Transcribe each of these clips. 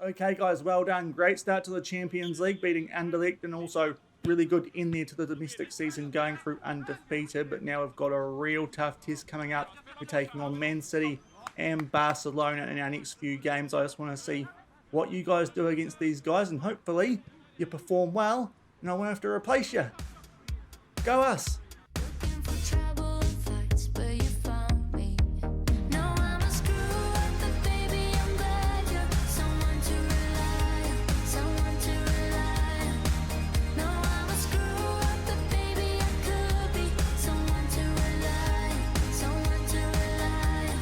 Okay, guys, well done. Great start to the Champions League, beating Anderlecht, and also really good in there to the domestic season, going through undefeated. But now we've got a real tough test coming up. We're taking on Man City and Barcelona in our next few games. I just want to see what you guys do against these guys, and hopefully you perform well, and I won't have to replace you. Go us! Looking for trouble and fights, but you found me. No, I'm a screw up, but baby, I'm glad you're someone to rely on, someone to rely on. No, I'm a screw up, but baby, I could be someone to rely on, someone to rely on,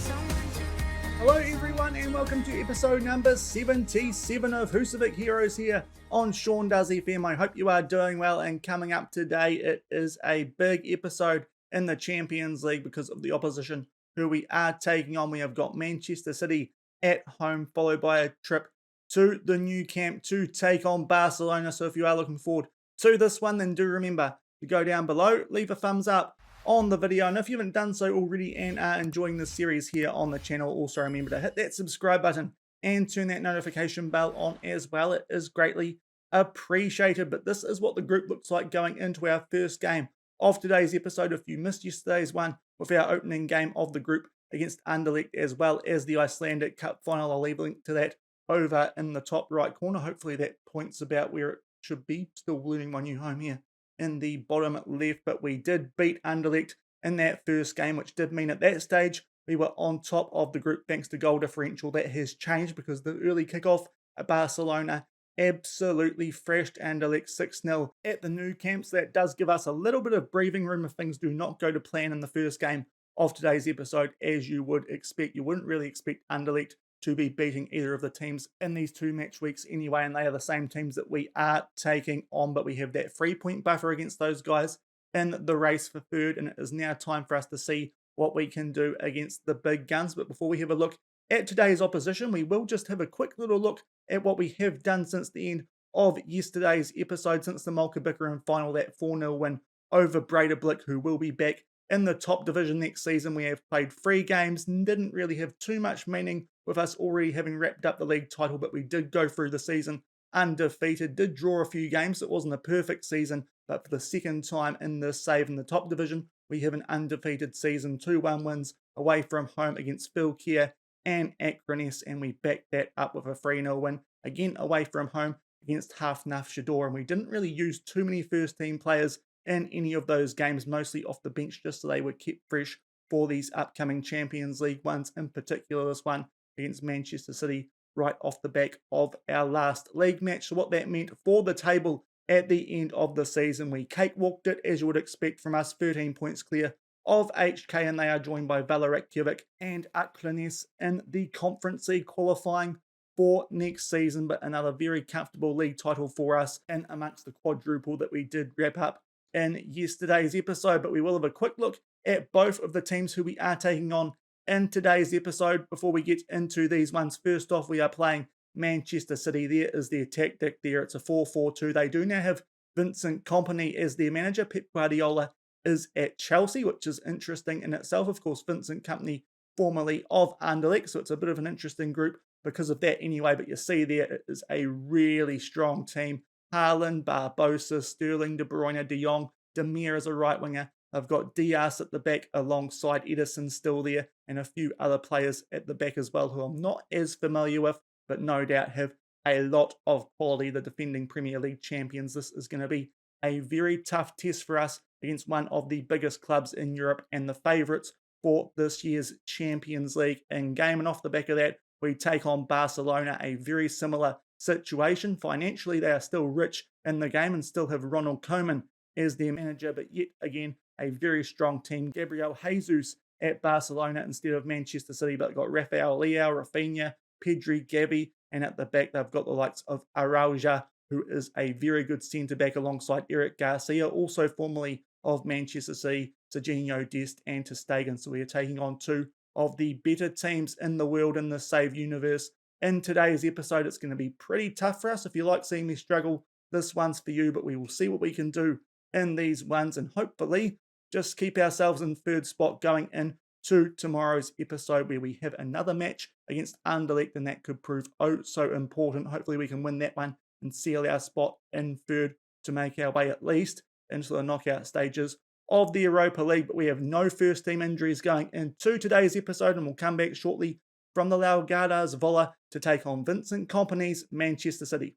someone to rely on. Hello everyone and welcome to episode number 77 of Husavik Heroes here on Shaun Does FM. I hope you are doing well, and coming up today it is a big episode in the Champions League because of the opposition who we are taking on. We have got Manchester City at home, followed by a trip to the new camp to take on Barcelona. So if you are looking forward to this one, then do remember to go down below, leave a thumbs up on the video, and if you haven't done so already and are enjoying this series here on the channel, also remember to hit that subscribe button and turn that notification bell on as well. It is greatly appreciated. But this is what the group looks like going into our first game of today's episode. If you missed yesterday's one with our opening game of the group against Anderlecht, as well as the Icelandic Cup final, I'll leave a link to that over in the top right corner. Hopefully that points about where it should be. Still learning my new home here in the bottom left, but we did beat Anderlecht in that first game, which did mean at that stage we were on top of the group thanks to goal differential. That has changed because the early kickoff at Barcelona absolutely thrashed Anderlecht 6-0 at the new camp. So that does give us a little bit of breathing room if things do not go to plan in the first game of today's episode, as you would expect. You wouldn't really expect Anderlecht to be beating either of the teams in these two match weeks anyway, and they are the same teams that we are taking on, but we have that 3-point buffer against those guys in the race for third, and it is now time for us to see what we can do against the big guns. But before we have a look at today's opposition, we will just have a quick little look at what we have done since the end of yesterday's episode, since the Malka-Bikeren final, that 4-0 win over Breidablik, who will be back in the top division next season. We have played 3 games and didn't really have too much meaning with us already having wrapped up the league title, but we did go through the season undefeated, did draw a few games. It wasn't a perfect season, but for the second time in this save in the top division, we have an undefeated season. 2-1 wins away from home against Filkir and Akranes, and we backed that up with a 3-0 win, again away from home against Hafnaf Shador. And we didn't really use too many first team players in any of those games, mostly off the bench, just so they were kept fresh for these upcoming Champions League ones, in particular this one against Manchester City right off the back of our last league match. So what that meant for the table at the end of the season, we cakewalked it, as you would expect from us, 13 points clear of HK, and they are joined by Valorek and Akranes in the Conference League, qualifying for next season. But another very comfortable league title for us, and amongst the quadruple that we did wrap up in yesterday's episode. But we will have a quick look at both of the teams who we are taking on in today's episode before we get into these ones. First off, we are playing Manchester City. There is their tactic there. It's a 4-4-2. They do now have Vincent Kompany as their manager. Pep Guardiola is at Chelsea, which is interesting in itself. Of course, Vincent Kompany, formerly of Anderlecht, so it's a bit of an interesting group because of that anyway. But you see there, it is a really strong team. Haaland, Barbosa, Sterling, De Bruyne, De Jong, Demir as a right winger. I've got Diaz at the back alongside Edison still there, and a few other players at the back as well who I'm not as familiar with, but no doubt have a lot of quality. The defending Premier League champions. This is going to be a very tough test for us against one of the biggest clubs in Europe and the favourites for this year's Champions League in game. And off the back of that, we take on Barcelona, a very similar situation. Financially, they are still rich in the game and still have Ronald Koeman as their manager, but yet again, a very strong team. Gabriel Jesus at Barcelona instead of Manchester City, but they've got Rafael Leao, Rafinha, Pedri, Gavi, and at the back they've got the likes of Araujo, who is a very good centre-back alongside Eric Garcia, also formerly of Manchester City, Serginho Dest and ter Stegen. So we are taking on two of the better teams in the world in the Save universe. In today's episode, it's going to be pretty tough for us. If you like seeing me struggle, this one's for you, but we will see what we can do in these ones and hopefully just keep ourselves in third spot going in to tomorrow's episode where we have another match against Anderlecht, and that could prove oh so important. Hopefully we can win that one and seal our spot in third to make our way at least into the knockout stages of the Europa League. But we have no first team injuries going into today's episode, and we'll come back shortly from the Laugardars Vola to take on Vincent Kompany's Manchester City.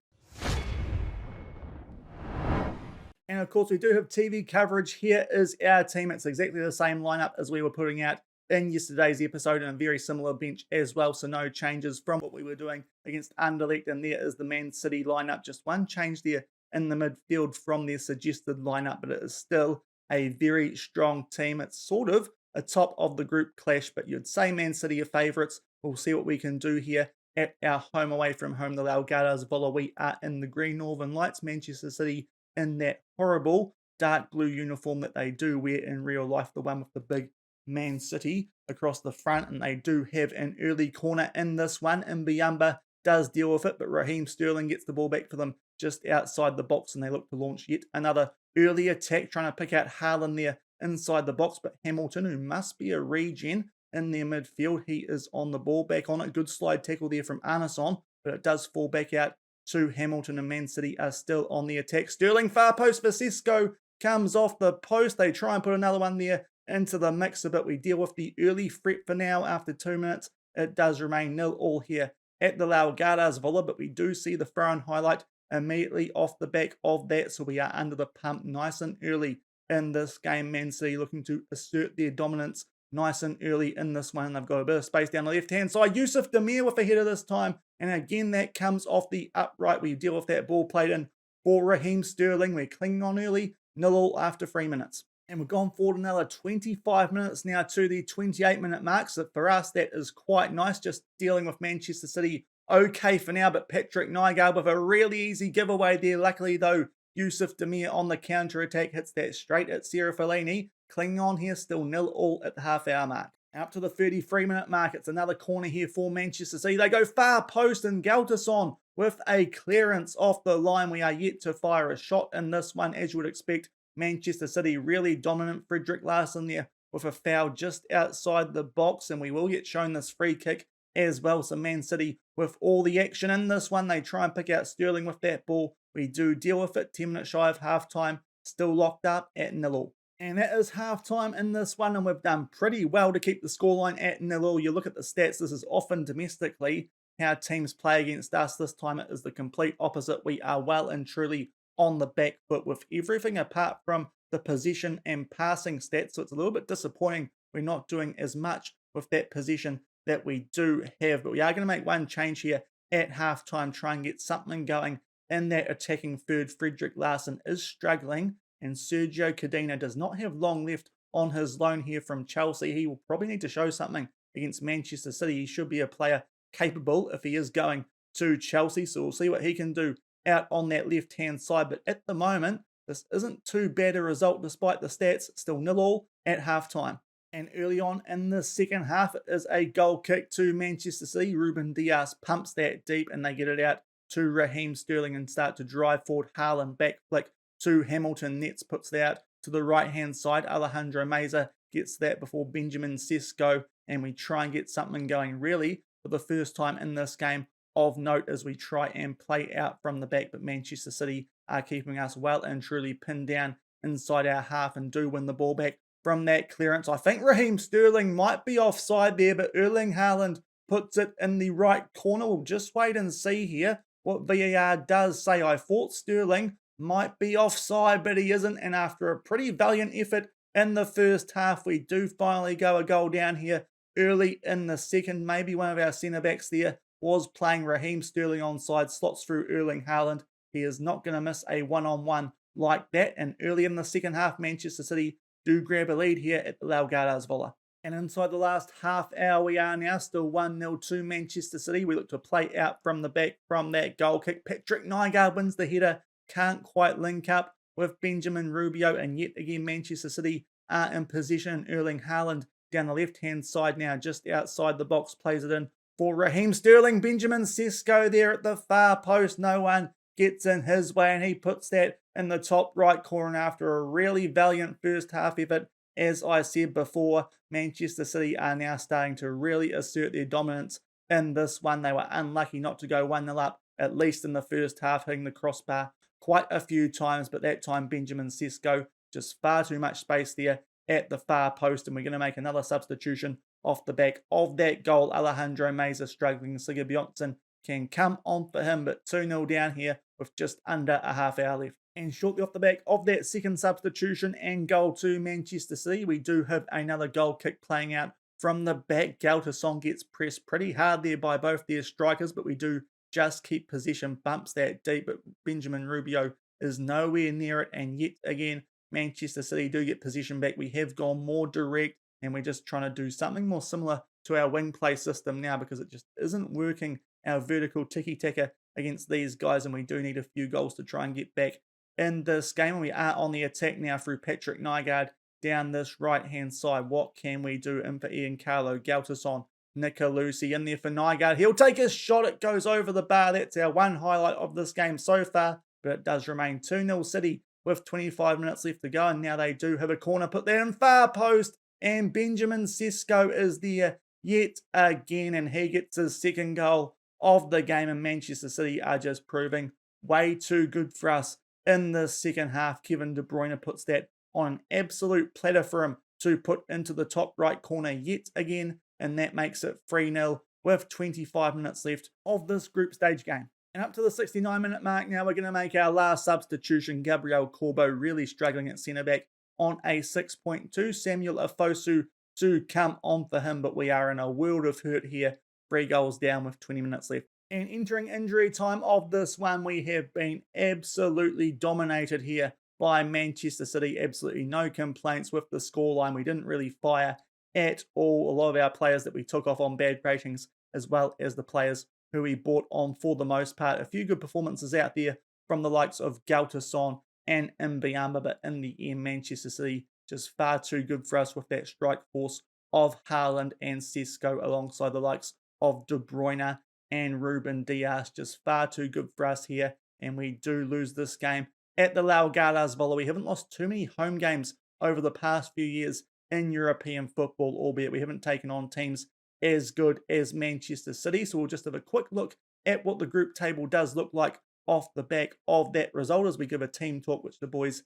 And of course, we do have TV coverage. Here is our team. It's exactly the same lineup as we were putting out in yesterday's episode, and a very similar bench as well. So no changes from what we were doing against Anderlecht. And there is the Man City lineup. Just one change there in the midfield from their suggested lineup, but it is still a very strong team. It's sort of a top of the group clash, but you'd say Man City are favourites. We'll see what we can do here at our home away from home, the Laugardars Vola. We are in the green Northern Lights. Manchester City in that horrible dark blue uniform that they do wear in real life, the one with the big Man City across the front. And they do have an early corner in this one, and Biamba does deal with it, but Raheem Sterling gets the ball back for them just outside the box, and they look to launch yet another early attack, trying to pick out Haaland there inside the box. But Hamilton, who must be a regen in their midfield, he is on the ball, back on it. Good slide tackle there from Arneson, but it does fall back out to Hamilton, and Man City are still on the attack. Sterling far post for Sesko, comes off the post. They try and put another one there into the mixer, but we deal with the early threat for now. After 2 minutes, it does remain 0-0 here at the Laugardars Vola, but we do see the throw-in highlight immediately off the back of that, so we are under the pump nice and early in this game. Man City looking to assert their dominance nice and early in this one. They've got a bit of space down the left-hand side. Yusuf Demir with a header this time, and again that comes off the upright. We deal with that ball played in for Raheem Sterling. We're clinging on early, 0-0 after 3 minutes. And we've gone forward another 25 minutes now to the 28-minute mark. So for us, that is quite nice. Just dealing with Manchester City okay for now, but Patrick Nygaard with a really easy giveaway there. Luckily, though, Yusuf Demir on the counter-attack hits that straight at Sarah Fellaini. Clinging on here, still 0-0 at the half-hour mark. Up to the 33-minute mark, it's another corner here for Manchester City. They go far post, and Galtason with a clearance off the line. We are yet to fire a shot in this one, as you would expect. Manchester City really dominant. Frederick Larsson there with a foul just outside the box, and we will get shown this free kick as well. So Man City with all the action in this one. They try and pick out Sterling with that ball. We do deal with it. 10 minutes shy of half-time, still locked up at 0-0. And that is half-time in this one, and we've done pretty well to keep the scoreline at 0-0. You look at the stats, this is often domestically how teams play against us. This time it is the complete opposite. We are well and truly on the back foot with everything apart from the possession and passing stats. So it's a little bit disappointing we're not doing as much with that possession that we do have. But we are going to make one change here at halftime, try and get something going in that attacking third. Frederick Larsson is struggling, and Sergio Cadena does not have long left on his loan here from Chelsea. He will probably need to show something against Manchester City. He should be a player capable if he is going to Chelsea. So we'll see what he can do out on that left-hand side. But at the moment, this isn't too bad a result despite the stats. Still 0-0 at halftime. And early on in the second half, it is a goal kick to Manchester City. Ruben Dias pumps that deep, and they get it out to Raheem Sterling and start to drive forward. Haaland back flick to Hamilton. Nets puts that out to the right-hand side. Alejandro Meza gets that before Benjamin Sesko, and we try and get something going really for the first time in this game of note as we try and play out from the back. But Manchester City are keeping us well and truly pinned down inside our half and do win the ball back from that clearance. I think Raheem Sterling might be offside there, but Erling Haaland puts it in the right corner. We'll just wait and see here what VAR does say. I thought Sterling might be offside, but he isn't. And after a pretty valiant effort in the first half, we do finally go a goal down here early in the second. Maybe one of our centre-backs there was playing Raheem Sterling onside, slots through Erling Haaland. He is not going to miss a one-on-one like that. And early in the second half, Manchester City do grab a lead here at the Laugardars Vola. And inside the last half hour, we are now still 1-0 to Manchester City. We look to play out from the back from that goal kick. Patrick Nygaard wins the header. Can't quite link up with Benjamin Rubio. And yet again, Manchester City are in possession. Erling Haaland down the left-hand side now, just outside the box, plays it in for Raheem Sterling. Benjamin Sesko there at the far post. No one gets in his way, and he puts that in the top right corner after a really valiant first half effort As I said before, Manchester City are now starting to really assert their dominance in this one. They were unlucky not to go 1-0 up, at least in the first half, hitting the crossbar quite a few times, but that time Benjamin Sesko, just far too much space there at the far post, and we're going to make another substitution off the back of that goal. Alejandro Meza struggling, Sigurd Bjornsson can come on for him, but 2-0 down here with just under a half hour left. And shortly off the back of that second substitution and goal to Manchester City, we do have another goal kick playing out from the back. Galtason gets pressed pretty hard there by both their strikers, but we do just keep possession, bumps that deep, but Benjamin Rubio is nowhere near it, and yet again, Manchester City do get possession back. We have gone more direct, and we're just trying to do something more similar to our wing play system now because it just isn't working, our vertical tiki-taka against these guys, and we do need a few goals to try and get back in this game. We are on the attack now through Patrick Nygaard down this right-hand side. What can we do? In for Ian Carlo, Galtason, Nicolucci in there for Nygaard. He'll take a shot. It goes over the bar. That's our one highlight of this game so far, but it does remain 2-0 City with 25 minutes left to go, and now they do have a corner put there in far post, and Benjamin Sesko is there yet again, and he gets his second goal of the game, and Manchester City are just proving way too good for us in the second half. Kevin De Bruyne puts that on an absolute platter for him to put into the top right corner yet again, and that makes it 3-0 with 25 minutes left of this group stage game. And up to the 69-minute mark now, we're going to make our last substitution. Gabriel Corbo really struggling at centre-back on a 6.2. Samuel Afosu to come on for him, but we are in a world of hurt here. 3 goals down with 20 minutes left. And entering injury time of this one, we have been absolutely dominated here by Manchester City. Absolutely no complaints with the scoreline. We didn't really fire at all. A lot of our players that we took off on bad ratings, as well as the players who we bought on for the most part. A few good performances out there from the likes of Galtason and Mbiamba, but in the end, Manchester City just far too good for us with that strike force of Haaland and Sesko alongside the likes of De Bruyne and Ruben Dias. Just far too good for us here, and we do lose this game at the Laugardas Bola. We haven't lost too many home games over the past few years in European football, albeit we haven't taken on teams as good as Manchester City. So we'll just have a quick look at what the group table does look like off the back of that result as we give a team talk, which the boys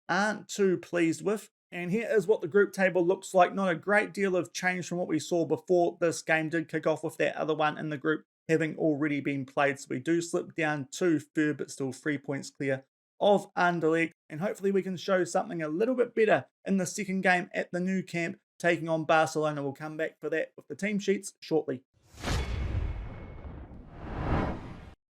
aren't too pleased with. And here is what the group table looks like. Not a great deal of change from what we saw before this game did kick off, with that other one in the group having already been played. So we do slip down to third, but still 3 points clear of Anderlecht. And hopefully we can show something a little bit better in the second game at the new camp, taking on Barcelona. We'll come back for that with the team sheets shortly.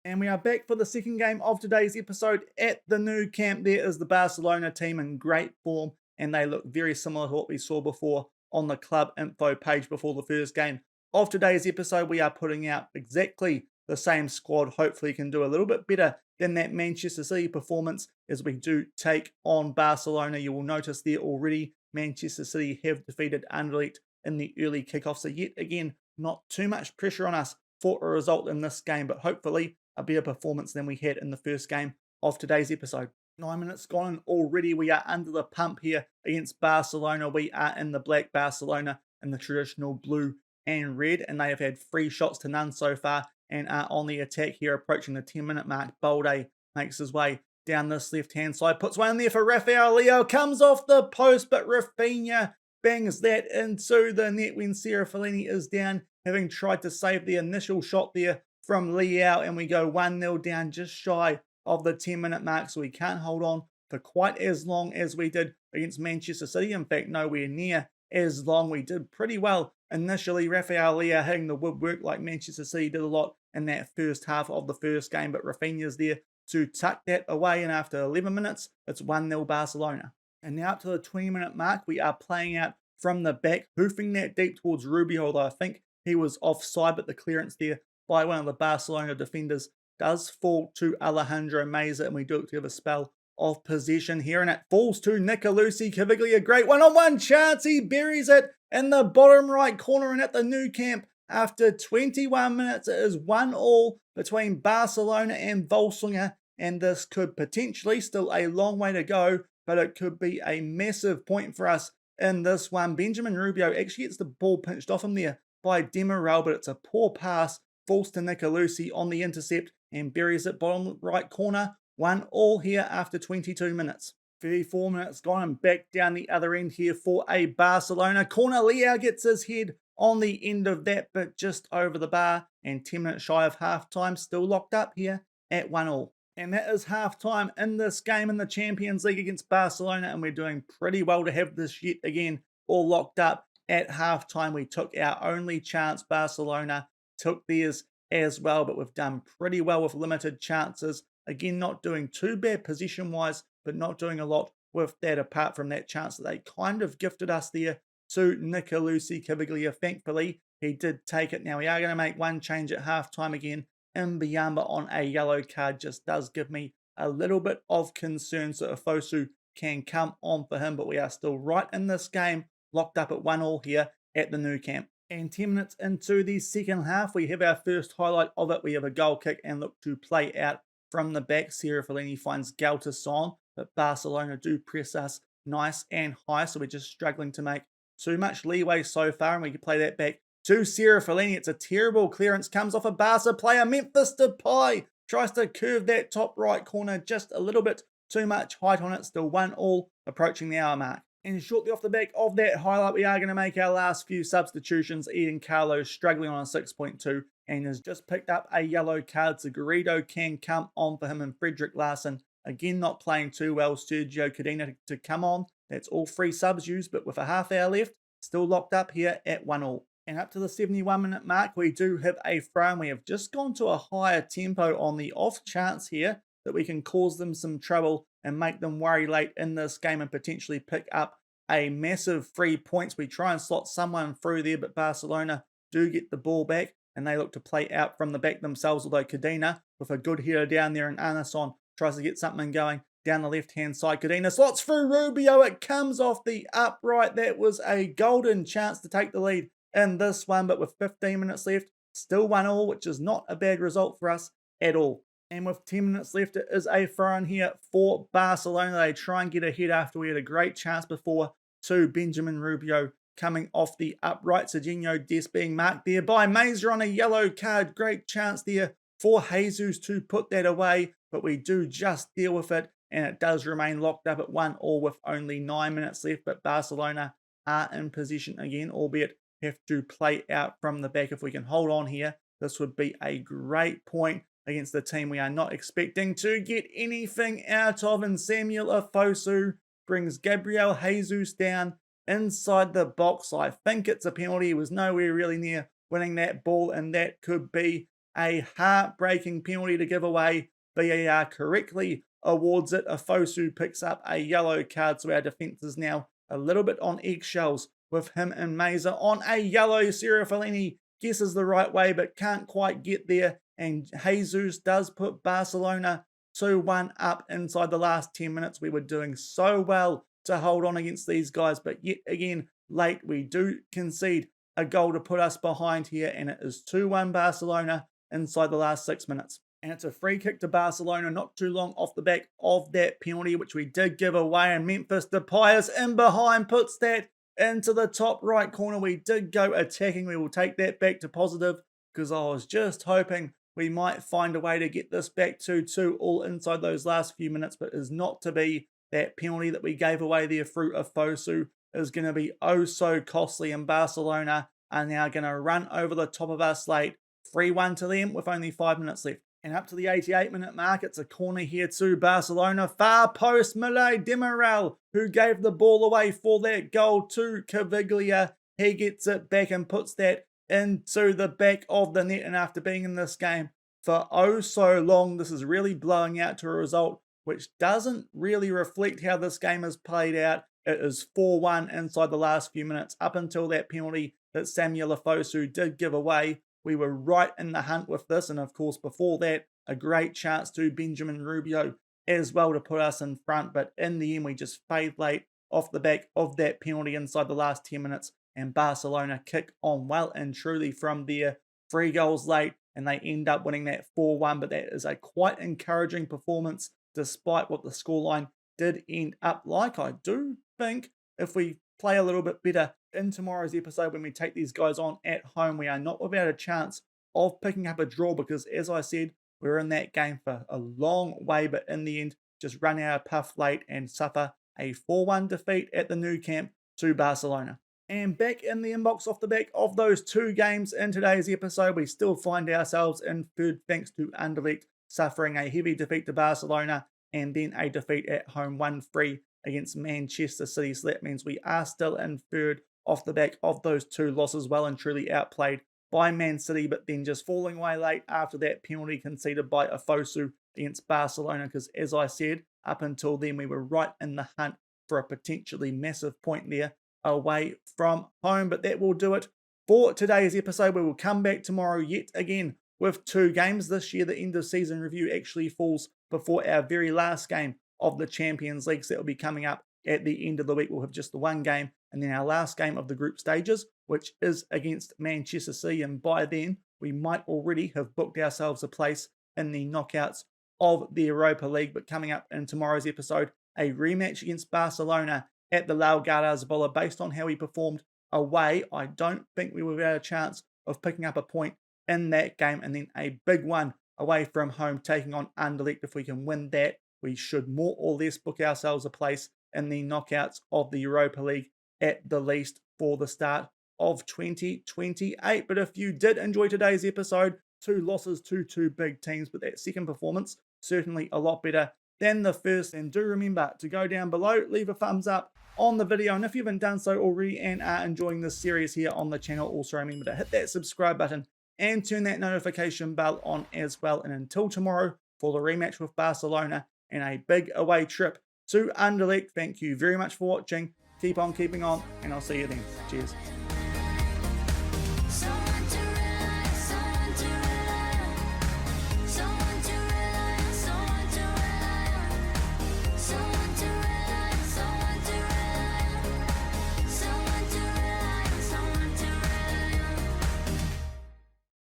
And we are back for the second game of today's episode at the new camp. There is the Barcelona team in great form, and they look very similar to what we saw before on the club info page before the first game of today's episode. We are putting out exactly the same squad. Hopefully can do a little bit better than that Manchester City performance as we do take on Barcelona. You will notice there already Manchester City have defeated Anderlecht in the early kickoff. So yet again, not too much pressure on us for a result in this game, but hopefully a better performance than we had in the first game of today's episode. 9 minutes gone and already we are under the pump here against Barcelona. We are in the black, Barcelona in the traditional blue and red, and they have had 3 shots to none so far and are on the attack here, approaching the 10-minute mark. Balde makes his way down this left-hand side, puts one in there for Rafael Leo, comes off the post, but Rafinha bangs that into the net when Sarah Fellini is down, having tried to save the initial shot there from Leao, and we go 1-0 down just shy of the 10-minute mark, so we can't hold on for quite as long as we did against Manchester City. In fact, nowhere near as long. We did pretty well initially. Rafael Leao hitting the woodwork like Manchester City did a lot in that first half of the first game, but Rafinha's there to tuck that away, and after 11 minutes, it's 1-0 Barcelona. And now up to the 20-minute mark, we are playing out from the back, hoofing that deep towards Rubio, although I think he was offside, but the clearance there by one of the Barcelona defenders does fall to Alejandro Meza, and we do have a spell of possession here, and it falls to Nicolucci. Caviglia, great one-on-one chance. He buries it in the bottom right corner, and at the new camp, after 21 minutes, it is 1-1 between Barcelona and Völsungur, and this could potentially, still a long way to go, but it could be a massive point for us in this one. Benjamin Rubio actually gets the ball pinched off him there by Demirel, but it's a poor pass, falls to Nicolosi on the intercept and buries it bottom right corner. 1-1 here after 22 minutes. 34 minutes gone and back down the other end here for a Barcelona corner. Leao gets his head on the end of that, but just over the bar, and 10 minutes shy of half-time, still locked up here at 1-1. And that is half-time in this game in the Champions League against Barcelona, and we're doing pretty well to have this yet again all locked up at half-time. We took our only chance. Barcelona took theirs as well, but we've done pretty well with limited chances. Again, not doing too bad position-wise, but not doing a lot with that apart from that chance that they kind of gifted us there to Nicolosi Caviglia. Thankfully, he did take it. Now, we are going to make one change at halftime again. Mbiyamba on a yellow card just does give me a little bit of concern. So Fosu can come on for him, but we are still right in this game, locked up at 1-1 here at the Nou Camp. And 10 minutes into the second half, we have our first highlight of it. We have a goal kick and look to play out from the back. Sierra Fellini finds Galtason, but Barcelona do press us nice and high, so we're just struggling to make too much leeway so far, and we can play that back to Sierra Fellini. It's a terrible clearance, comes off a Barca player. Memphis Depay tries to curve that top right corner, just a little bit too much height on it. Still 1-1, approaching the hour mark. And shortly off the back of that highlight, we are going to make our last few substitutions. Ian Carlos struggling on a 6.2 and has just picked up a yellow card, so Garrido can come on for him, and Frederick Larson, again not playing too well. Sergio Cadena to come on. That's all three subs used, but with a half hour left, still locked up here at 1-1. And up to the 71-minute mark, we do have a throw, and we have just gone to a higher tempo on the off chance here that we can cause them some trouble and make them worry late in this game and potentially pick up a massive 3 points. We try and slot someone through there, but Barcelona do get the ball back, and they look to play out from the back themselves, although Cadena with a good header down there, and Arneson tries to get something going down the left-hand side. Cadena slots through Rubio. It comes off the upright. That was a golden chance to take the lead in this one, but with 15 minutes left, still 1-1, which is not a bad result for us at all. And with 10 minutes left, it is a throw-in here for Barcelona. They try and get ahead after we had a great chance before to Benjamin Rubio coming off the upright. Serginho Dest being marked there by Mazur on a yellow card. Great chance there for Jesus to put that away, but we do just deal with it, and it does remain locked up at 1-1 with only 9 minutes left, but Barcelona are in position again, albeit have to play out from the back. If we can hold on here, this would be a great point against the team we are not expecting to get anything out of, and Samuel Afosu brings Gabriel Jesus down inside the box. I think it's a penalty. He was nowhere really near winning that ball, and that could be a heartbreaking penalty to give away. VAR correctly awards it. Afosu picks up a yellow card, so our defence is now a little bit on eggshells with him and Mazur on a yellow. Sierra Fellini guesses the right way but can't quite get there, and Jesus does put Barcelona 2-1 up inside the last 10 minutes. We were doing so well to hold on against these guys, but yet again, late we do concede a goal to put us behind here, and it is 2-1 Barcelona inside the last 6 minutes. And it's a free kick to Barcelona not too long off the back of that penalty, which we did give away, and Memphis Depay is in behind, puts that into the top right corner. We did go attacking. We will take that back to positive, because I was just hoping we might find a way to get this back to 2-2 inside those last few minutes, but is not to be. That penalty that we gave away there through Afosu is going to be oh so costly, and Barcelona are now going to run over the top of our slate. 3-1 to them with only 5 minutes left. And up to the 88-minute mark, it's a corner here to Barcelona. Far post, Millet Demirel, who gave the ball away for that goal to Caviglia. He gets it back and puts that into the back of the net. And after being in this game for oh so long, this is really blowing out to a result which doesn't really reflect how this game has played out. It is 4-1 inside the last few minutes. Up until that penalty that Samuel Afosu did give away, we were right in the hunt with this. And of course, before that, a great chance to Benjamin Rubio as well to put us in front. But in the end, we just fade late off the back of that penalty inside the last 10 minutes. And Barcelona kick on well and truly from there. 3 goals late, and they end up winning that 4-1. But that is a quite encouraging performance, despite what the scoreline did end up like. I do think if we play a little bit better in tomorrow's episode when we take these guys on at home. We are not without a chance of picking up a draw because, as I said, we were in that game for a long way, but in the end, just run our puff late and suffer a 4-1 defeat at the Nou Camp to Barcelona. And back in the inbox off the back of those 2 games in today's episode, we still find ourselves in third thanks to Anderlecht suffering a heavy defeat to Barcelona and then a defeat at home 1-3 against Manchester City. So that means we are still in third off the back of those 2 losses, well and truly outplayed by Man City, but then just falling away late after that penalty conceded by Afosu against Barcelona, because as I said, up until then we were right in the hunt for a potentially massive point there away from home. But that will do it for today's episode. We will come back tomorrow yet again with 2 games. This year the end of season review actually falls before our very last game of the Champions League, so that will be coming up at the end of the week. We'll have just the 1 game and then our last game of the group stages, which is against Manchester City, and by then we might already have booked ourselves a place in the knockouts of the Europa League. But coming up in tomorrow's episode, a rematch against Barcelona at the Laogarda-Zabola. Based on how we performed away, I don't think we will have a chance of picking up a point in that game, and then a big one away from home taking on Anderlecht. If we can win that, we should more or less book ourselves a place in the knockouts of the Europa League at the least for the start of 2028. But if you did enjoy today's episode, 2 losses to 2 big teams, but that second performance certainly a lot better than the first. And do remember to go down below, leave a thumbs up on the video, and if you haven't done so already and are enjoying this series here on the channel, also remember to hit that subscribe button and turn that notification bell on as well. And until tomorrow for the rematch with Barcelona and a big away trip to Anderlecht, thank you very much for watching. Keep on keeping on, and I'll see you then. Cheers.